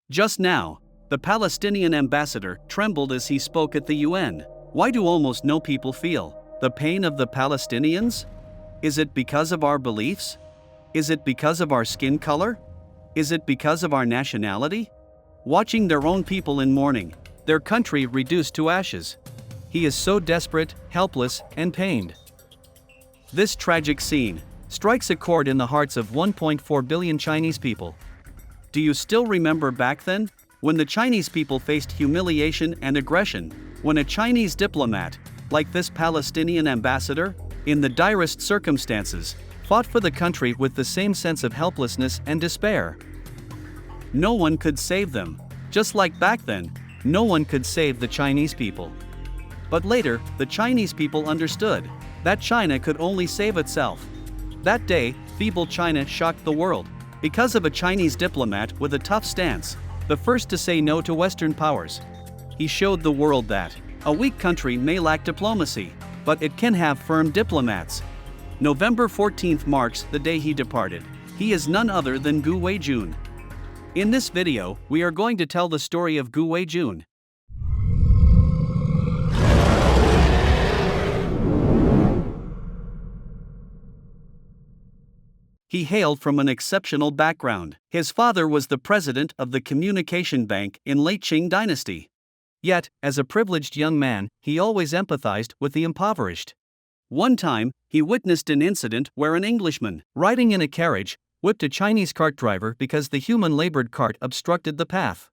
Just now, the Palestinian ambassador trembled as he spoke at the UN. Why do almost no people feel the pain of the Palestinians? Is it because of our beliefs? Is it because of our skin color? Is it because of our nationality? Watching their own people in mourning, their country reduced to ashes. He is so desperate, helpless, and pained. This tragic scene strikes a chord in the hearts of 1.4 billion Chinese people. Do you still remember back then, when the Chinese people faced humiliation and aggression, when a Chinese diplomat, like this Palestinian ambassador, in the direst circumstances, fought for the country with the same sense of helplessness and despair? No one could save them. Just like back then, no one could save the Chinese people. But later, the Chinese people understood that China could only save itself. That day, feeble China shocked the world because of a Chinese diplomat with a tough stance, the first to say no to Western powers. He showed the world that a weak country may lack diplomacy, but it can have firm diplomats. November 14th marks the day he departed. He is none other than Gu Weijun. In this video, we are going to tell the story of Gu Weijun. He hailed from an exceptional background. His father was the president of the Communication Bank in late Qing dynasty. Yet, as a privileged young man, he always empathized with the impoverished. One time, he witnessed an incident where an Englishman, riding in a carriage, whipped a Chinese cart driver because the human-labored cart obstructed the path.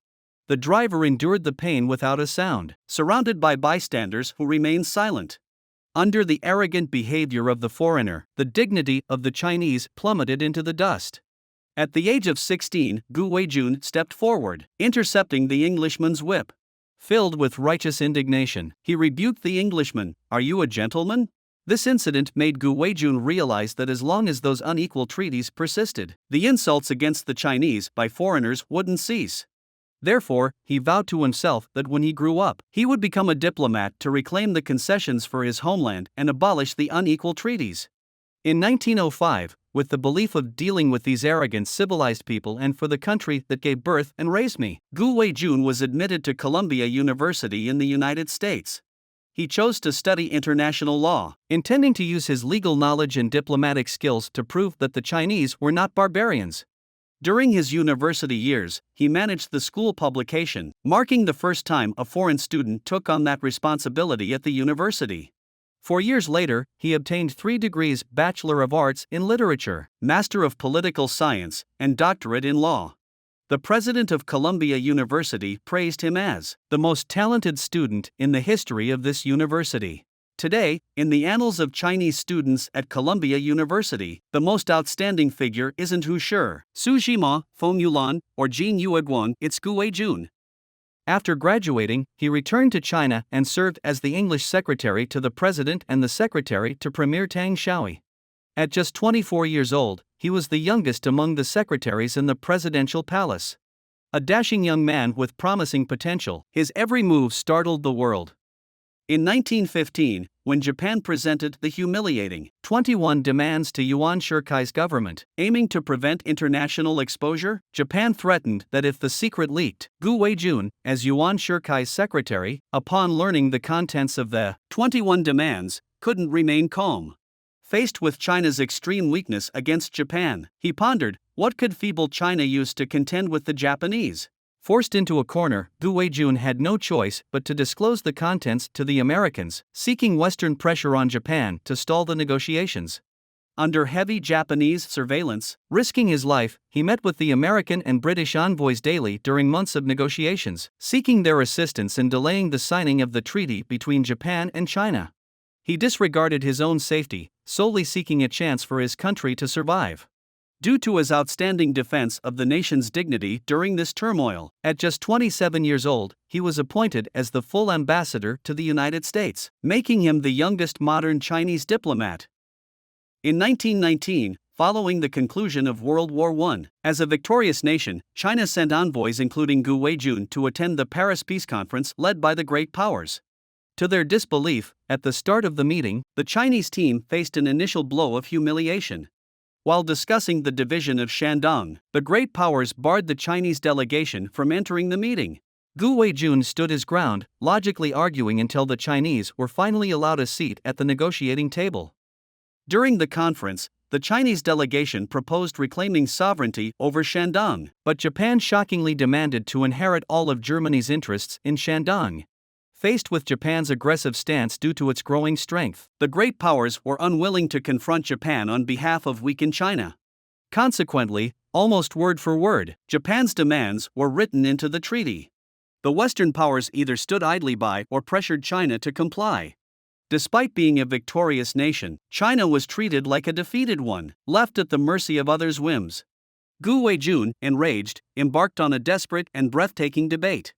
The driver endured the pain without a sound, surrounded by bystanders who remained silent. Under the arrogant behavior of the foreigner, the dignity of the Chinese plummeted into the dust. At the age of 16, Gu Weijun stepped forward, intercepting the Englishman's whip. Filled with righteous indignation, he rebuked the Englishman. "Are you a gentleman?" This incident made Gu Weijun realize that as long as those unequal treaties persisted, the insults against the Chinese by foreigners wouldn't cease. Therefore, he vowed to himself that when he grew up, he would become a diplomat to reclaim the concessions for his homeland and abolish the unequal treaties. In 1905, with the belief of dealing with these arrogant civilized people and for the country that gave birth and raised me, Gu Weijun was admitted to Columbia University in the United States. He chose to study international law, intending to use his legal knowledge and diplomatic skills to prove that the Chinese were not barbarians. During his university years, he managed the school publication, marking the first time a foreign student took on that responsibility at the university. 4 years later, he obtained 3 degrees: Bachelor of Arts in Literature, Master of Political Science, and Doctorate in Law. The president of Columbia University praised him as the most talented student in the history of this university. Today, in the annals of Chinese students at Columbia University, the most outstanding figure isn't Hu Shi, Su Zhima, Feng Yulan, or Jin Yueguang, it's Gu Weijun. After graduating, he returned to China and served as the English secretary to the president and the secretary to Premier Tang Shaoi. At just 24 years old, he was the youngest among the secretaries in the presidential palace. A dashing young man with promising potential, his every move startled the world. In 1915, when Japan presented the humiliating 21 demands to Yuan Shirkai's government, aiming to prevent international exposure, Japan threatened that if the secret leaked, Gu Weijun, as Yuan Shirkai's secretary, upon learning the contents of the 21 demands, couldn't remain calm. Faced with China's extreme weakness against Japan, he pondered, what could feeble China use to contend with the Japanese? Forced into a corner, Gu Weijun had no choice but to disclose the contents to the Americans, seeking Western pressure on Japan to stall the negotiations. Under heavy Japanese surveillance, risking his life, he met with the American and British envoys daily during months of negotiations, seeking their assistance in delaying the signing of the treaty between Japan and China. He disregarded his own safety, solely seeking a chance for his country to survive. Due to his outstanding defense of the nation's dignity during this turmoil, at just 27 years old, he was appointed as the full ambassador to the United States, making him the youngest modern Chinese diplomat. In 1919, following the conclusion of World War I, as a victorious nation, China sent envoys including Gu Weijun to attend the Paris Peace Conference led by the great powers. To their disbelief, at the start of the meeting, the Chinese team faced an initial blow of humiliation. While discussing the division of Shandong, the great powers barred the Chinese delegation from entering the meeting. Gu Weijun stood his ground, logically arguing until the Chinese were finally allowed a seat at the negotiating table. During the conference, the Chinese delegation proposed reclaiming sovereignty over Shandong, but Japan shockingly demanded to inherit all of Germany's interests in Shandong. Faced with Japan's aggressive stance due to its growing strength, the great powers were unwilling to confront Japan on behalf of weakened China. Consequently, almost word for word, Japan's demands were written into the treaty. The Western powers either stood idly by or pressured China to comply. Despite being a victorious nation, China was treated like a defeated one, left at the mercy of others' whims. Gu Weijun, enraged, embarked on a desperate and breathtaking debate.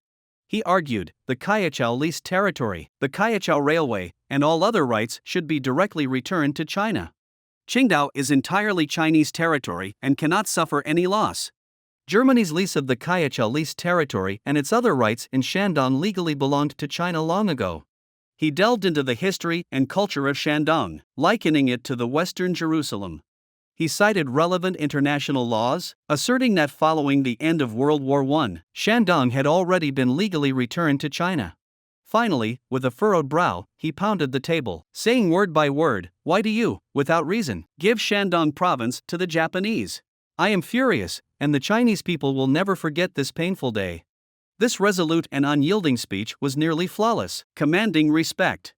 He argued, the Kaiachao leased territory, the Kaiachao Railway, and all other rights should be directly returned to China. Qingdao is entirely Chinese territory and cannot suffer any loss. Germany's lease of the Kaiachao leased territory and its other rights in Shandong legally belonged to China long ago. He delved into the history and culture of Shandong, likening it to the Western Jerusalem. He cited relevant international laws, asserting that following the end of World War I, Shandong had already been legally returned to China. Finally, with a furrowed brow, he pounded the table, saying word by word, "Why do you, without reason, give Shandong province to the Japanese? I am furious, and the Chinese people will never forget this painful day." This resolute and unyielding speech was nearly flawless, commanding respect.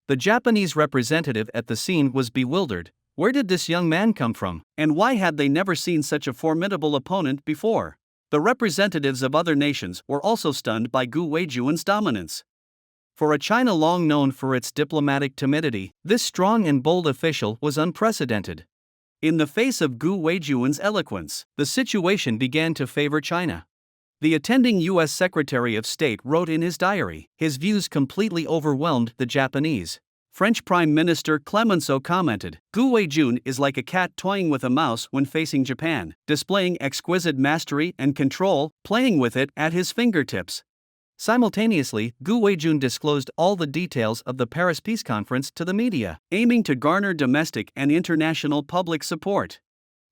The Japanese representative at the scene was bewildered. Where did this young man come from, and why had they never seen such a formidable opponent before? The representatives of other nations were also stunned by Gu Weijun's dominance. For a China long known for its diplomatic timidity, this strong and bold official was unprecedented. In the face of Gu Weijun's eloquence, the situation began to favor China. The attending U.S. Secretary of State wrote in his diary, his views completely overwhelmed the Japanese. French Prime Minister Clemenceau commented, "Gu Weijun is like a cat toying with a mouse when facing Japan, displaying exquisite mastery and control, playing with it at his fingertips." Simultaneously, Gu Weijun disclosed all the details of the Paris Peace Conference to the media, aiming to garner domestic and international public support.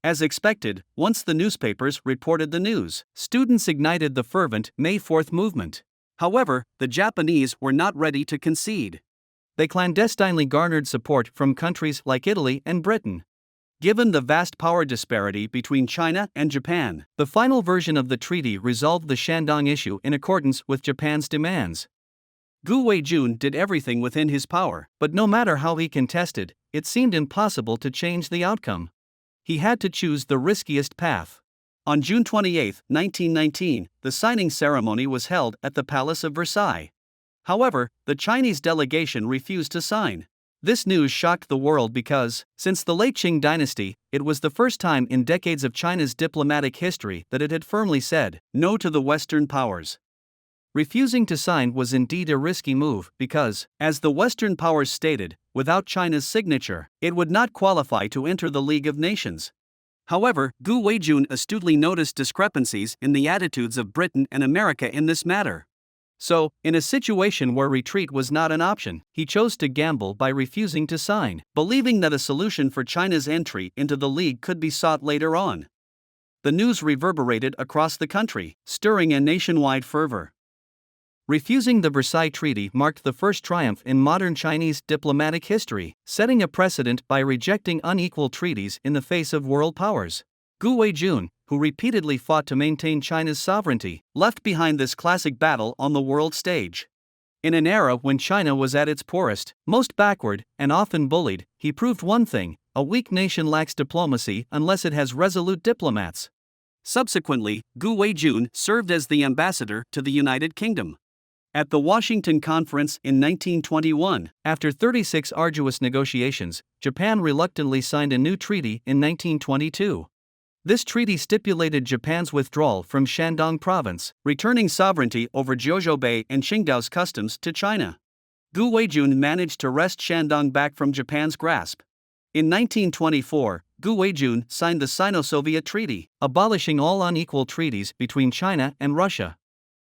As expected, once the newspapers reported the news, students ignited the fervent May 4th movement. However, the Japanese were not ready to concede. They clandestinely garnered support from countries like Italy and Britain. Given the vast power disparity between China and Japan, the final version of the treaty resolved the Shandong issue in accordance with Japan's demands. Gu Weijun did everything within his power, but no matter how he contested, it seemed impossible to change the outcome. He had to choose the riskiest path. On June 28, 1919, the signing ceremony was held at the Palace of Versailles. However, the Chinese delegation refused to sign. This news shocked the world because, since the late Qing dynasty, it was the first time in decades of China's diplomatic history that it had firmly said no to the Western powers. Refusing to sign was indeed a risky move because, as the Western powers stated, without China's signature, it would not qualify to enter the League of Nations. However, Gu Weijun astutely noticed discrepancies in the attitudes of Britain and America in this matter. So, in a situation where retreat was not an option, he chose to gamble by refusing to sign, believing that a solution for China's entry into the League could be sought later on. The news reverberated across the country, stirring a nationwide fervor. Refusing the Versailles Treaty marked the first triumph in modern Chinese diplomatic history, setting a precedent by rejecting unequal treaties in the face of world powers. Gu Weijun, who repeatedly fought to maintain China's sovereignty, left behind this classic battle on the world stage. In an era when China was at its poorest, most backward, and often bullied, he proved one thing: a weak nation lacks diplomacy unless it has resolute diplomats. Subsequently, Gu Weijun served as the ambassador to the United Kingdom. At the Washington Conference in 1921, after 36 arduous negotiations, Japan reluctantly signed a new treaty in 1922. This treaty stipulated Japan's withdrawal from Shandong province, returning sovereignty over Jiuzhou Bay and Qingdao's customs to China. Gu Weijun managed to wrest Shandong back from Japan's grasp. In 1924, Gu Weijun signed the Sino-Soviet Treaty, abolishing all unequal treaties between China and Russia.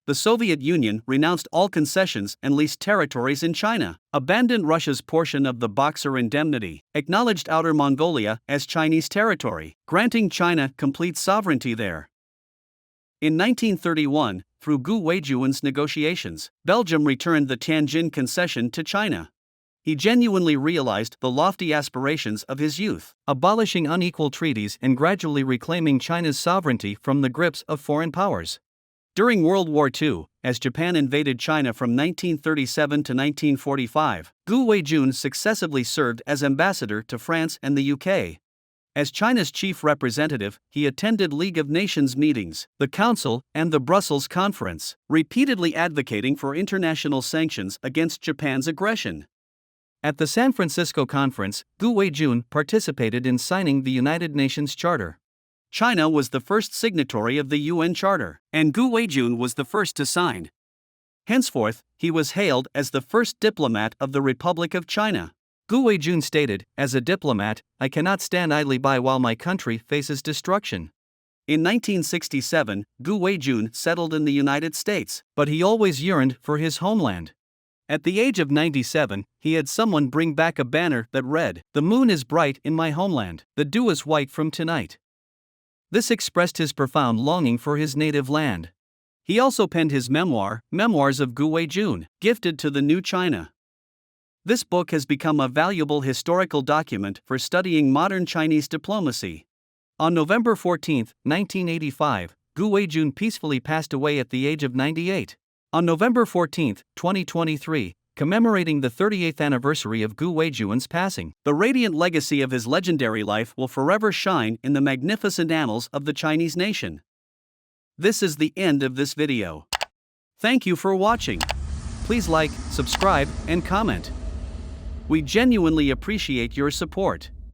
the Soviet Union renounced all concessions and leased territories in China, abandoned Russia's portion of the Boxer Indemnity, acknowledged Outer Mongolia as Chinese territory, granting China complete sovereignty there. In 1931, through Gu Weijun's negotiations, Belgium returned the Tianjin concession to China. He genuinely realized the lofty aspirations of his youth, abolishing unequal treaties and gradually reclaiming China's sovereignty from the grips of foreign powers. During World War II, as Japan invaded China from 1937 to 1945, Gu Weijun successively served as ambassador to France and the UK. As China's chief representative, he attended League of Nations meetings, the Council, and the Brussels Conference, repeatedly advocating for international sanctions against Japan's aggression. At the San Francisco Conference, Gu Weijun participated in signing the United Nations Charter. China was the first signatory of the UN Charter, and Gu Weijun was the first to sign. Henceforth, he was hailed as the first diplomat of the Republic of China. Gu Weijun stated, "As a diplomat, I cannot stand idly by while my country faces destruction." In 1967, Gu Weijun settled in the United States, but he always yearned for his homeland. At the age of 97, he had someone bring back a banner that read, "The moon is bright in my homeland, the dew is white from tonight." This expressed his profound longing for his native land. He also penned his memoir, Memoirs of Gu Weijun, Gifted to the New China. This book has become a valuable historical document for studying modern Chinese diplomacy. On November 14, 1985, Gu Weijun peacefully passed away at the age of 98. On November 14, 2023, commemorating the 38th anniversary of Gu Weijun's passing, the radiant legacy of his legendary life will forever shine in the magnificent annals of the Chinese nation. This is the end of this video. Thank you for watching. Please like, subscribe, and comment. We genuinely appreciate your support.